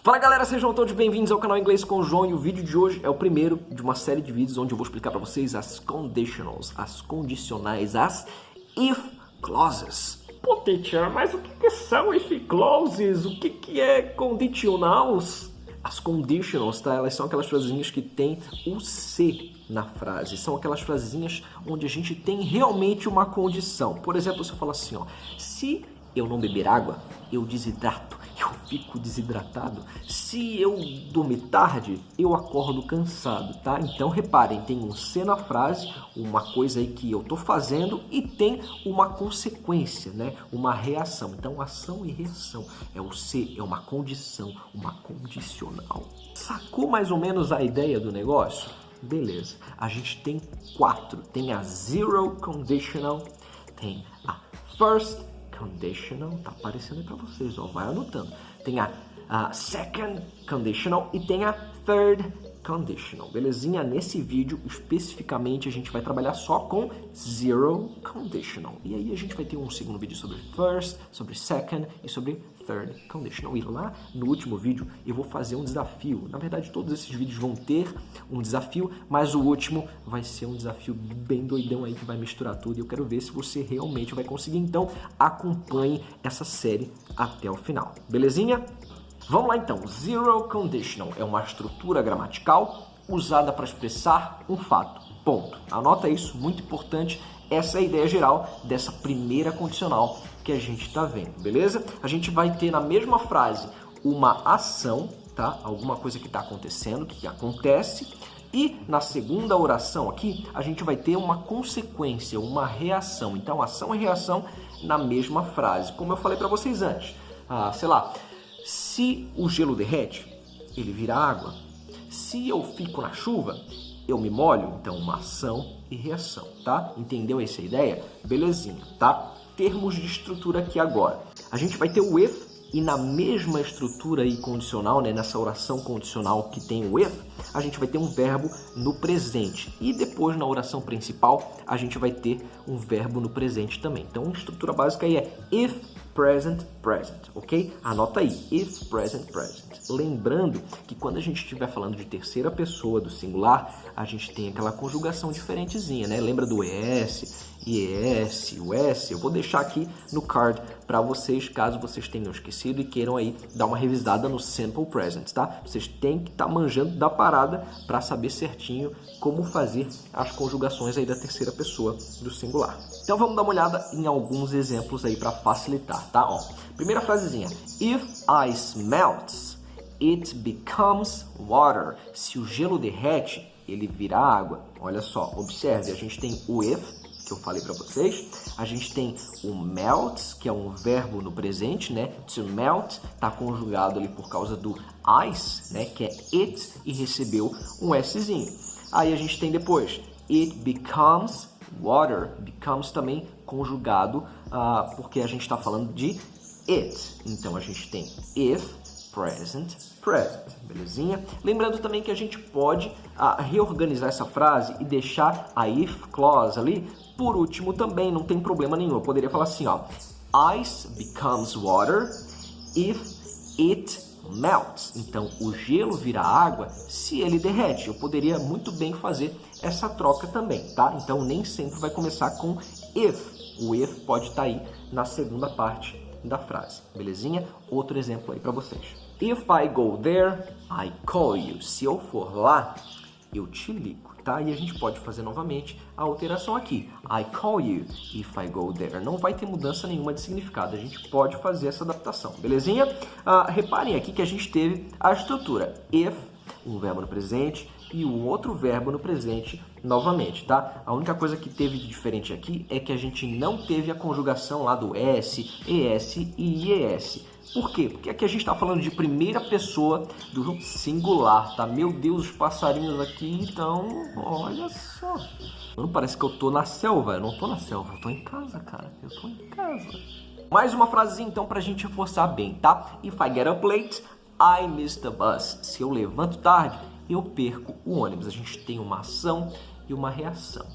Fala galera, sejam todos bem-vindos ao canal Inglês com o João e o vídeo de hoje é o primeiro de uma série de vídeos onde eu vou explicar para vocês as conditionals, as condicionais, as if clauses. Pô, teacher, mas o que são if clauses? O que é conditionals? As conditionals, tá? Elas são aquelas frasezinhas que tem o se na frase. São aquelas frasezinhas onde a gente tem realmente uma condição. Por exemplo, se eu falar assim, ó, se eu não beber água, eu desidrato. Eu fico desidratado. Se eu dormir tarde, eu acordo cansado, tá? Então, reparem, tem um se na frase, uma coisa aí que eu tô fazendo e tem uma consequência, né? Uma reação. Então, ação e reação. É o se, é uma condição, uma condicional. Sacou mais ou menos a ideia do negócio? Beleza. A gente tem 4. Tem a zero conditional, tem a first conditional, tá aparecendo aí pra vocês, ó, vai anotando. Tem a second conditional e tem a third conditional, belezinha? Nesse vídeo, especificamente, a gente vai trabalhar só com zero conditional. E aí a gente vai ter um segundo vídeo sobre first, sobre second e sobre third conditional. E lá no último vídeo eu vou fazer um desafio. Na verdade, todos esses vídeos vão ter um desafio, mas o último vai ser um desafio bem doidão aí que vai misturar tudo. E eu quero ver se você realmente vai conseguir. Então, acompanhe essa série até o final. Belezinha? Vamos lá então. Zero conditional é uma estrutura gramatical usada para expressar um fato. Ponto. Anota isso, muito importante. Essa é a ideia geral dessa primeira condicional que a gente está vendo, beleza? A gente vai ter na mesma frase uma ação, tá? Alguma coisa que está acontecendo, que acontece. E na segunda oração aqui, a gente vai ter uma consequência, uma reação. Então, ação e reação na mesma frase. Como eu falei para vocês antes. Sei lá, se o gelo derrete, ele vira água. Se eu fico na chuva, eu me molho. Então, uma ação e reação, tá? Entendeu essa ideia? Belezinha, tá? Termos de estrutura aqui agora. A gente vai ter o if e na mesma estrutura aí condicional, né, nessa oração condicional que tem o if, a gente vai ter um verbo no presente. E depois na oração principal, a gente vai ter um verbo no presente também. Então, a estrutura básica aí é if present, present, ok? Anota aí, if present, present. Lembrando que quando a gente estiver falando de terceira pessoa do singular, a gente tem aquela conjugação diferentezinha, né? Lembra do ES, IES, o S? Eu vou deixar aqui no card para vocês, caso vocês tenham esquecido e queiram aí dar uma revisada no simple present, tá? Vocês têm que estar manjando da parada para saber certinho como fazer as conjugações aí da terceira pessoa do singular. Então vamos dar uma olhada em alguns exemplos aí para facilitar, tá? Ó, primeira frasezinha. If ice melts, it becomes water. Se o gelo derrete, ele vira água. Olha só, observe, a gente tem o if, que eu falei para vocês. A gente tem o melt, que é um verbo no presente, né? To melt tá conjugado ali por causa do ice, né? Que é it e recebeu um Szinho. Aí a gente tem depois it becomes water, becomes também conjugado porque a gente está falando de it. Então a gente tem if present, present, belezinha? Lembrando também que a gente pode reorganizar essa frase e deixar a if clause ali por último também, não tem problema nenhum. Eu poderia falar assim, ó, ice becomes water if it melts. Então, o gelo vira água se ele derrete. Eu poderia muito bem fazer essa troca também, tá? Então, nem sempre vai começar com if. O if pode estar aí na segunda parte da frase, belezinha? Outro exemplo aí para vocês. If I go there, I call you. Se eu for lá, eu te ligo, tá? E a gente pode fazer novamente a alteração aqui. I call you if I go there. Não vai ter mudança nenhuma de significado. A gente pode fazer essa adaptação, belezinha? Reparem aqui que a gente teve a estrutura if, um verbo no presente, e um outro verbo no presente novamente, tá? A única coisa que teve de diferente aqui é que a gente não teve a conjugação lá do S, ES e IES. Por quê? Porque aqui a gente está falando de primeira pessoa do singular, tá? Meu Deus, os passarinhos aqui, então, olha só. Não parece que eu tô na selva, eu não tô na selva, eu tô em casa, cara, eu tô em casa. Mais uma frasezinha então pra gente reforçar bem, tá? If I get up late, I miss the bus. Se eu levanto tarde, eu perco o ônibus. A gente tem uma ação e uma reação.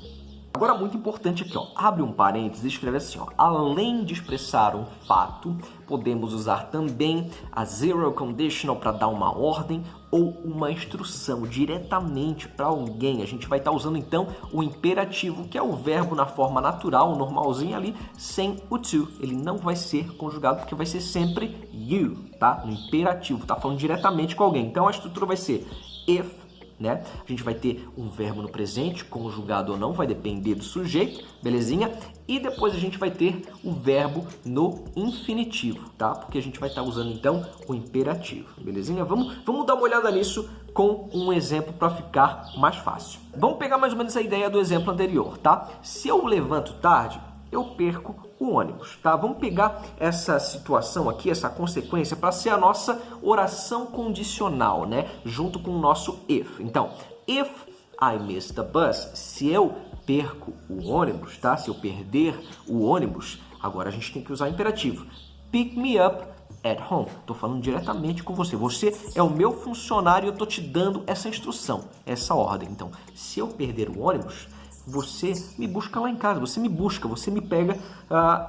Agora, muito importante aqui, ó, abre um parênteses e escreve assim, ó, além de expressar um fato, podemos usar também a zero conditional para dar uma ordem ou uma instrução diretamente para alguém. A gente vai estar usando, então, o imperativo, que é o verbo na forma natural, normalzinho ali, sem o to. Ele não vai ser conjugado porque vai ser sempre you, tá? No imperativo, tá falando diretamente com alguém. Então, a estrutura vai ser if, né? A gente vai ter um verbo no presente, conjugado ou não, vai depender do sujeito, belezinha? E depois a gente vai ter o verbo no infinitivo, tá? Porque a gente vai estar usando, então, o imperativo, belezinha? Vamos dar uma olhada nisso com um exemplo para ficar mais fácil. Vamos pegar mais ou menos a ideia do exemplo anterior, tá? Se eu levanto tarde, eu perco o ônibus, tá? Vamos pegar essa situação aqui, essa consequência, para ser a nossa oração condicional, né? Junto com o nosso if. Então, if I miss the bus, se eu perco o ônibus, tá? Se eu perder o ônibus, agora a gente tem que usar o imperativo. Pick me up at home. Tô falando diretamente com você. Você é o meu funcionário e eu tô te dando essa instrução, essa ordem. Então, se eu perder o ônibus, você me busca lá em casa, você me busca, você me pega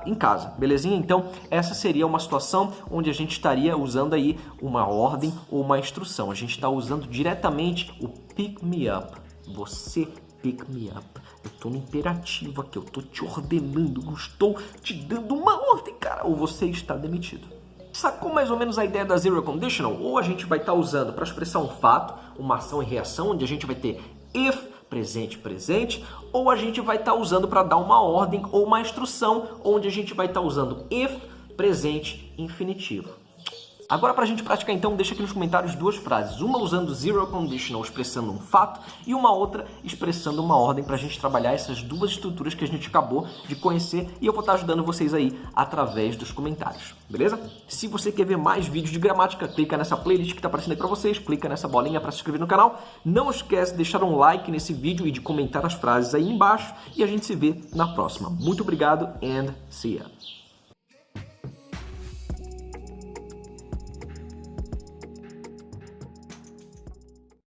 em casa, belezinha? Então, essa seria uma situação onde a gente estaria usando aí uma ordem ou uma instrução. A gente está usando diretamente o pick me up. Você pick me up. Eu estou no imperativo aqui, eu estou te ordenando, eu estou te dando uma ordem, cara, ou você está demitido. Sacou mais ou menos a ideia da zero conditional? Ou a gente vai estar usando para expressar um fato, uma ação e reação, onde a gente vai ter if, presente, presente, ou a gente vai estar usando para dar uma ordem ou uma instrução, onde a gente vai estar usando if, presente, infinitivo. Agora, para a gente praticar, então, deixa aqui nos comentários duas frases. Uma usando zero conditional, expressando um fato, e uma outra expressando uma ordem para a gente trabalhar essas duas estruturas que a gente acabou de conhecer. E eu vou estar ajudando vocês aí através dos comentários, beleza? Se você quer ver mais vídeos de gramática, clica nessa playlist que está aparecendo aí para vocês, clica nessa bolinha para se inscrever no canal. Não esquece de deixar um like nesse vídeo e de comentar as frases aí embaixo. E a gente se vê na próxima. Muito obrigado and see ya!